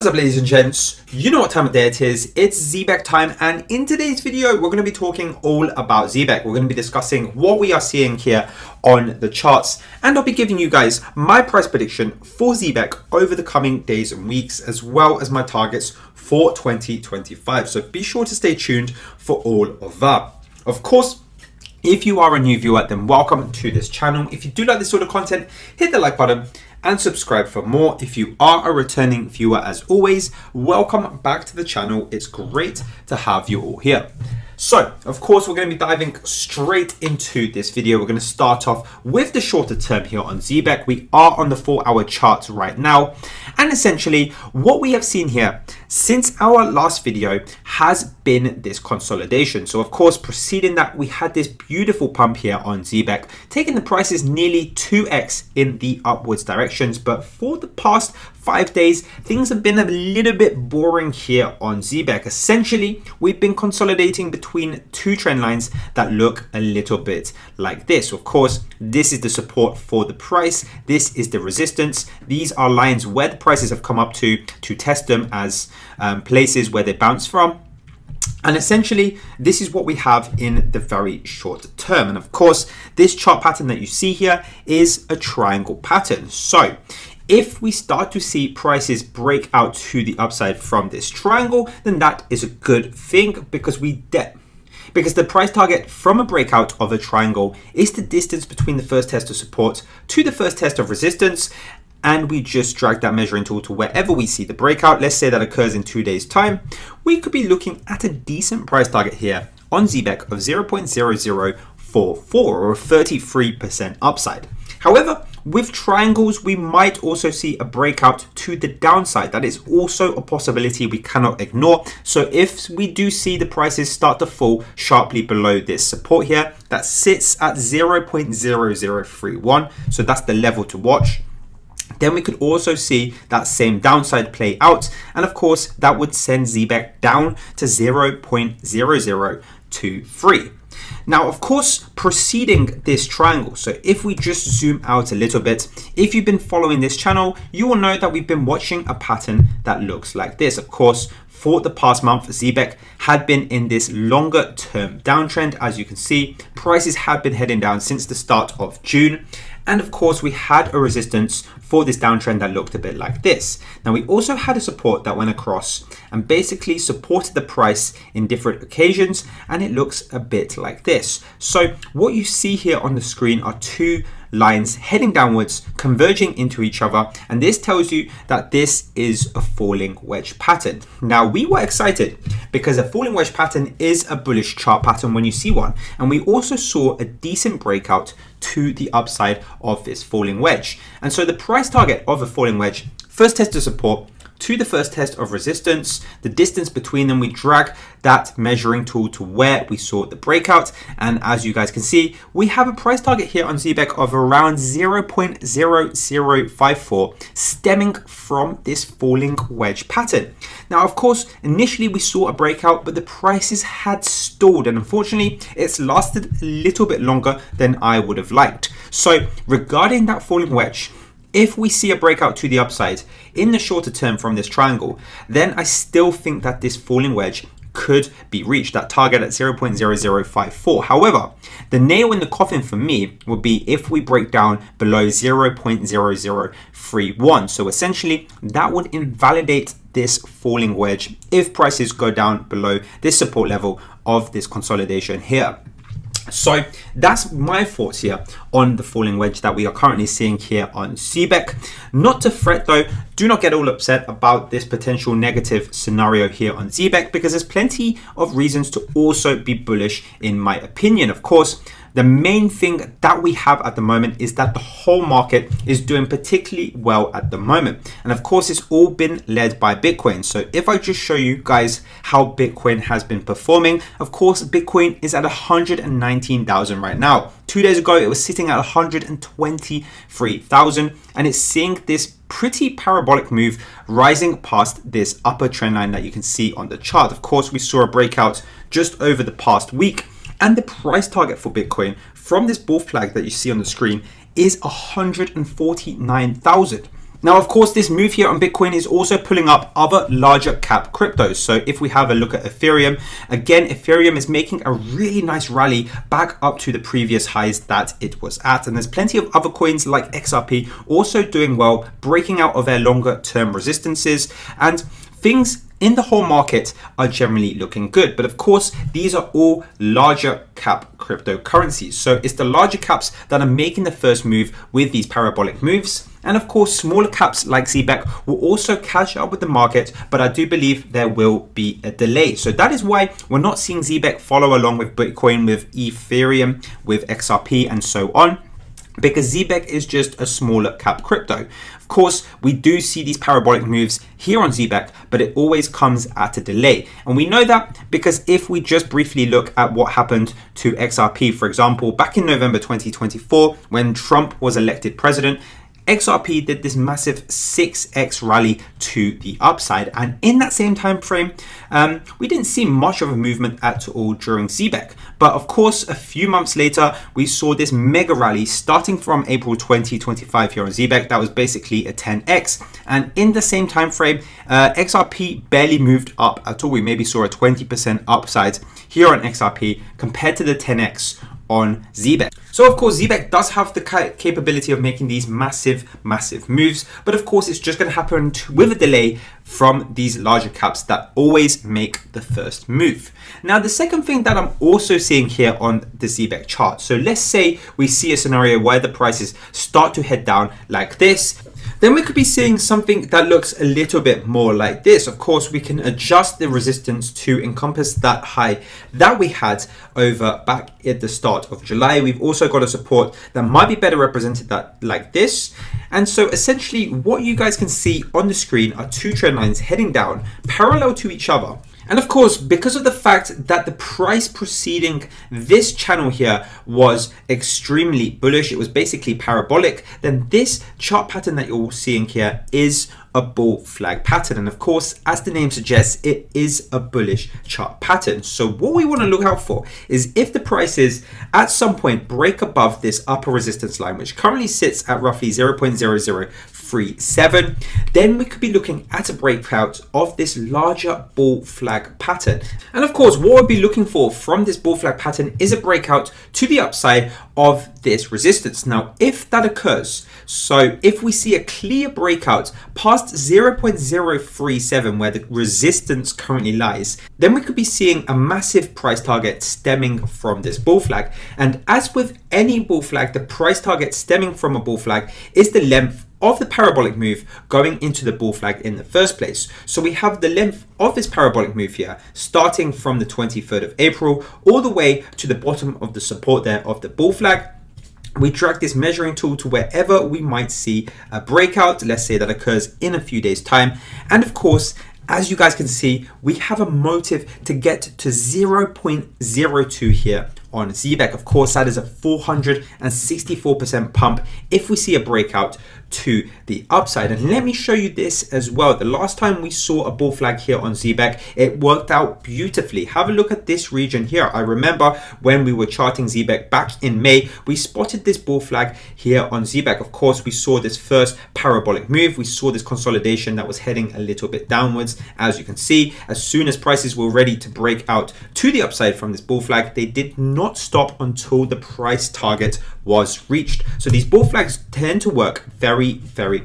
What's up, ladies and gents? You know what time of day it is. It's Zebec time, and in today's video we're going to be talking all about Zebec. We're going to be discussing what we are seeing here on the charts, and I'll be giving you guys my price prediction for Zebec over the coming days and weeks, as well as my targets for 2025. So be sure to stay tuned for all of that. Of course, if you are a new viewer, then welcome to this channel. If you do like this sort of content, hit the like button and subscribe for more. If you are a returning viewer, as always, welcome back to the channel. It's great to have you all here. So, of course, we're going to be diving straight into this video. We're going to start off with the shorter term here on Zebec. We are on the 4-hour chart right now. And essentially, what we have seen here since our last video has been this consolidation. So, of course, preceding that, we had this beautiful pump here on Zebec, taking the prices nearly 2x in the upwards directions. But for the past 5 days, things have been a little bit boring here on Zebec. Essentially, we've been consolidating between two trend lines that look a little bit like this. Of course, this is the support for the price. This is the resistance. These are lines where the prices have come up to test them as places where they bounce from. And essentially, this is what we have in the very short term. And of course, this chart pattern that you see here is a triangle pattern. So if we start to see prices break out to the upside from this triangle, then that is a good thing, because the price target from a breakout of a triangle is the distance between the first test of support to the first test of resistance. And we just drag that measuring tool to wherever we see the breakout. Let's say that occurs in 2 days' time. We could be looking at a decent price target here on Zebec of 0.0044, or a 33% upside. However, with triangles, we might also see a breakout to the downside. That is also a possibility we cannot ignore. So if we do see the prices start to fall sharply below this support here, that sits at 0.0031. So that's the level to watch. Then we could also see that same downside play out. And of course, that would send Zebec down to 0.0023. Now, of course, preceding this triangle, so if we just zoom out a little bit, if you've been following this channel, you will know that we've been watching a pattern that looks like this. Of course, for the past month, Zebec had been in this longer term downtrend. As you can see, prices have been heading down since the start of June. And of course, we had a resistance for this downtrend that looked a bit like this. Now, we also had a support that went across and basically supported the price in different occasions, and it looks a bit like this. So what you see here on the screen are two lines heading downwards, converging into each other, and this tells you that this is a falling wedge pattern. Now, we were excited because a falling wedge pattern is a bullish chart pattern when you see one, and we also saw a decent breakout to the upside of this falling wedge. And so the price target of a falling wedge, first test of support to the first test of resistance, the distance between them, we drag that measuring tool to where we saw the breakout. And as you guys can see, we have a price target here on Zebec of around 0.0054, stemming from this falling wedge pattern. Now, of course, initially we saw a breakout, but the prices had stalled, and unfortunately, it's lasted a little bit longer than I would have liked. So regarding that falling wedge, if we see a breakout to the upside in the shorter term from this triangle, then I still think that this falling wedge could be reached, that target at 0.0054. However, the nail in the coffin for me would be if we break down below 0.0031. So essentially, that would invalidate this falling wedge if prices go down below this support level of this consolidation here. So that's my thoughts here on the falling wedge that we are currently seeing here on Zebec. Not to fret though, do not get all upset about this potential negative scenario here on Zebec, because there's plenty of reasons to also be bullish in my opinion. Of course, the main thing that we have at the moment is that the whole market is doing particularly well at the moment. And of course, it's all been led by Bitcoin. So if I just show you guys how Bitcoin has been performing, of course, Bitcoin is at 119,000 right now. 2 days ago, it was sitting at 123,000, and it's seeing this pretty parabolic move rising past this upper trend line that you can see on the chart. Of course, we saw a breakout just over the past week, and the price target for Bitcoin from this bull flag that you see on the screen is 149,000. Now, of course, this move here on Bitcoin is also pulling up other larger cap cryptos. So if we have a look at Ethereum, again, Ethereum is making a really nice rally back up to the previous highs that it was at. And there's plenty of other coins like XRP also doing well, breaking out of their longer term resistances, and things in the whole market are generally looking good. But of course, these are all larger cap cryptocurrencies. So it's the larger caps that are making the first move with these parabolic moves. And of course, smaller caps like Zebec will also catch up with the market, but I do believe there will be a delay. So that is why we're not seeing Zebec follow along with Bitcoin, with Ethereum, with XRP, and so on, because Zebec is just a smaller cap crypto. Of course, we do see these parabolic moves here on Zebec, but it always comes at a delay. And we know that because if we just briefly look at what happened to XRP, for example, back in November 2024, when Trump was elected president, XRP did this massive 6x rally to the upside, and in that same time frame, we didn't see much of a movement at all during Zebec. But of course, a few months later, we saw this mega rally starting from April 2025 here on Zebec. That was basically a 10x, and in the same time frame, XRP barely moved up at all. We maybe saw a 20% upside here on XRP compared to the 10x on Zebec. So of course, Zebec does have the capability of making these massive moves, but of course it's just going to happen with a delay from these larger caps that always make the first move. Now, the second thing that I'm also seeing here on the Zebec chart, so let's say we see a scenario where the prices start to head down like this, then we could be seeing something that looks a little bit more like this. Of course, we can adjust the resistance to encompass that high that we had over back at the start of July. We've also got a support that might be better represented that like this. And so essentially what you guys can see on the screen are two trend lines heading down parallel to each other. And of course, because of the fact that the price preceding this channel here was extremely bullish, it was basically parabolic, then this chart pattern that you're seeing here is a bull flag pattern. And of course, as the name suggests, it is a bullish chart pattern. So what we want to look out for is if the prices at some point break above this upper resistance line, which currently sits at roughly 0.0037, then we could be looking at a breakout of this larger bull flag pattern. And of course, what we'll be looking for from this bull flag pattern is a breakout to the upside of this resistance. Now, if that occurs, so if we see a clear breakout past 0.037 where the resistance currently lies, then we could be seeing a massive price target stemming from this bull flag. And as with any bull flag, the price target stemming from a bull flag is the length of the parabolic move going into the bull flag in the first place. So we have the length of this parabolic move here starting from the 23rd of April all the way to the bottom of the support there of the bull flag. We drag this measuring tool to wherever we might see a breakout, let's say that occurs in a few days time. And of course, as you guys can see, we have a motive to get to 0.02 here on Zebec. Of course, that is a 464% pump if we see a breakout to the upside. And let me show you this as well. The last time we saw a bull flag here on Zebec, it worked out beautifully. Have a look at this region here. I remember when we were charting Zebec back in May, we spotted this bull flag here on Zebec. Of course, we saw this first parabolic move. We saw this consolidation that was heading a little bit downwards. As you can see, as soon as prices were ready to break out to the upside from this bull flag, they did not stop until the price target was reached. So these bull flags tend to work very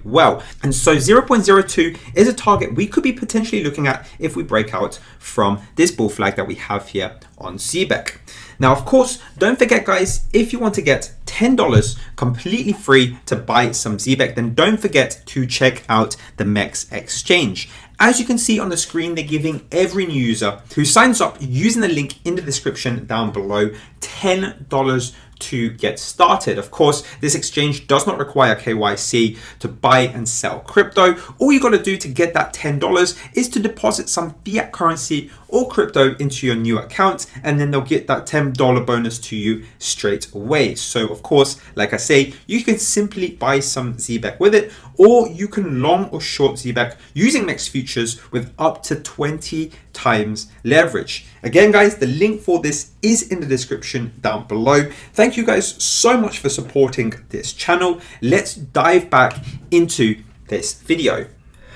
well. And so 0.02 is a target we could be potentially looking at if we break out from this bull flag that we have here on Zebec. Now, of course, don't forget, guys, if you want to get $10 completely free to buy some Zebec, then don't forget to check out the MEX exchange. As you can see on the screen, they're giving every new user who signs up using the link in the description down below $10 to get started. Of course, this exchange does not require KYC to buy and sell crypto. All you got to do to get that $10 is to deposit some fiat currency or crypto into your new account, and then they'll get that $10 bonus to you straight away. So of course, like I say, you can simply buy some Zebec with it, or you can long or short Zebec using MEX futures with up to 20 times leverage. Again, guys, the link for this is in the description down below. Thank you guys so much for supporting this channel. Let's dive back into this video.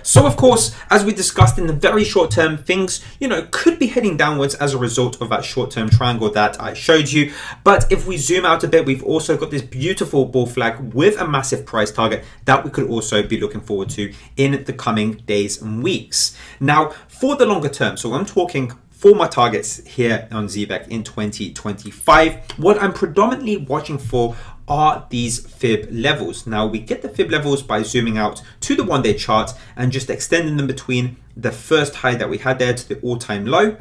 So of course, as we discussed, in the very short term, things, could be heading downwards as a result of that short-term triangle that I showed you. But if we zoom out a bit, we've also got this beautiful bull flag with a massive price target that we could also be looking forward to in the coming days and weeks. Now, for the longer term, so I'm talking for my targets here on Zebec in 2025, what I'm predominantly watching for are these fib levels. Now, we get the fib levels by zooming out to the one-day chart and just extending them between the first high that we had there to the all-time low.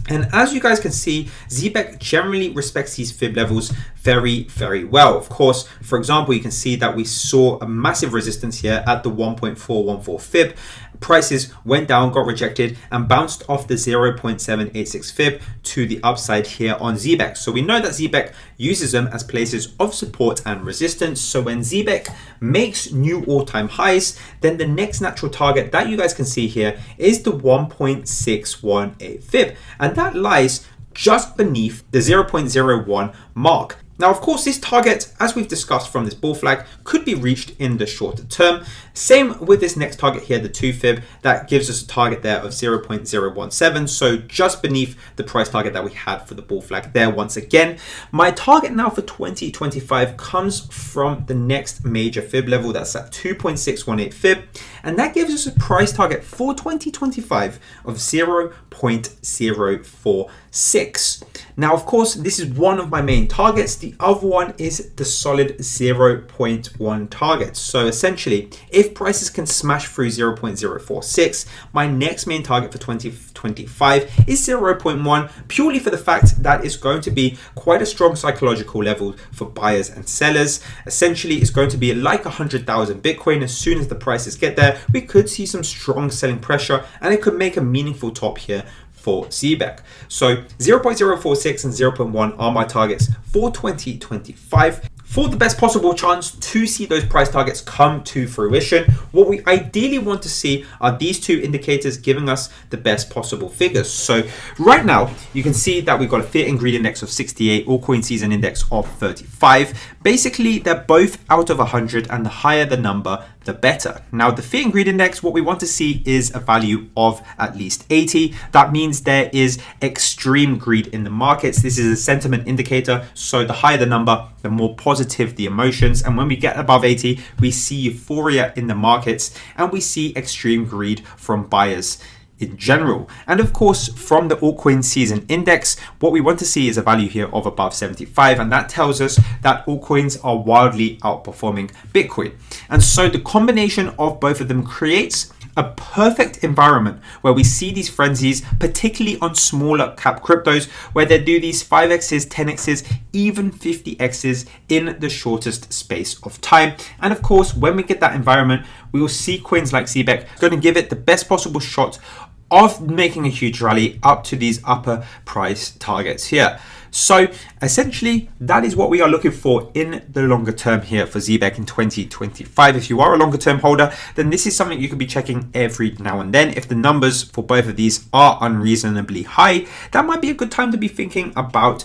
And as you guys can see, Zebec generally respects these fib levels very, very well. Of course, for example, you can see that we saw a massive resistance here at the 1.414 fib. Prices went down, got rejected, and bounced off the 0.786 fib to the upside here on Zebec. So we know that Zebec uses them as places of support and resistance. So when Zebec makes new all-time highs, then the next natural target that you guys can see here is the 1.618 fib. And that lies just beneath the 0.01 mark. Now, of course, this target, as we've discussed from this bull flag, could be reached in the shorter term. Same with this next target here, the 2 fib, that gives us a target there of 0.017, so just beneath the price target that we had for the bull flag there once again. My target now for 2025 comes from the next major fib level, that's at 2.618 fib, and that gives us a price target for 2025 of 0.046. Now, of course, this is one of my main targets. The other one is the solid 0.1 target. So essentially, if prices can smash through 0.046, my next main target for 2025 is 0.1, purely for the fact that it's going to be quite a strong psychological level for buyers and sellers. Essentially, it's going to be like 100,000 Bitcoin. As soon as the prices get there, we could see some strong selling pressure, and it could make a meaningful top here for Zebec. So 0.046 and 0.1 are my targets for 2025. For the best possible chance to see those price targets come to fruition, what we ideally want to see are these two indicators giving us the best possible figures. So right now, you can see that we've got a Fear and Greed index of 68, altcoin season index of 35. Basically, they're both out of 100, and the higher the number, the better. Now, the Fear and Greed index, what we want to see is a value of at least 80. That means there is extreme greed in the markets. This is a sentiment indicator. So the higher the number, the more positive the emotions. And when we get above 80, we see euphoria in the markets, and we see extreme greed from buyers in general. And of course, from the altcoin season index, what we want to see is a value here of above 75, and that tells us that altcoins are wildly outperforming Bitcoin. And so the combination of both of them creates a perfect environment where we see these frenzies, particularly on smaller cap cryptos, where they do these 5x's, 10x's, even 50x's in the shortest space of time. And of course, when we get that environment, we will see coins like Zebec going to give it the best possible shot of making a huge rally up to these upper price targets here. So essentially, that is what we are looking for in the longer term here for Zebec in 2025. If you are a longer term holder, then this is something you could be checking every now and then. If the numbers for both of these are unreasonably high, that might be a good time to be thinking about,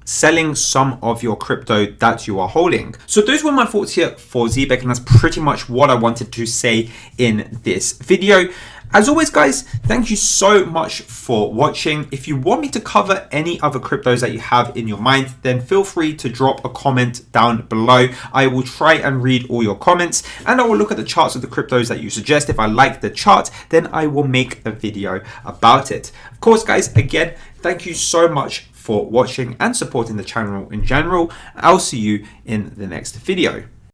selling some of your crypto that you are holding. So those were my thoughts here for Zebec, and that's pretty much what I wanted to say in this video. As always, guys, thank you so much for watching. If you want me to cover any other cryptos that you have in your mind, then feel free to drop a comment down below. I will try and read all your comments, and I will look at the charts of the cryptos that you suggest. If I like the chart, then I will make a video about it. Of course, guys, again, thank you so much for watching and supporting the channel in general. I'll see you in the next video.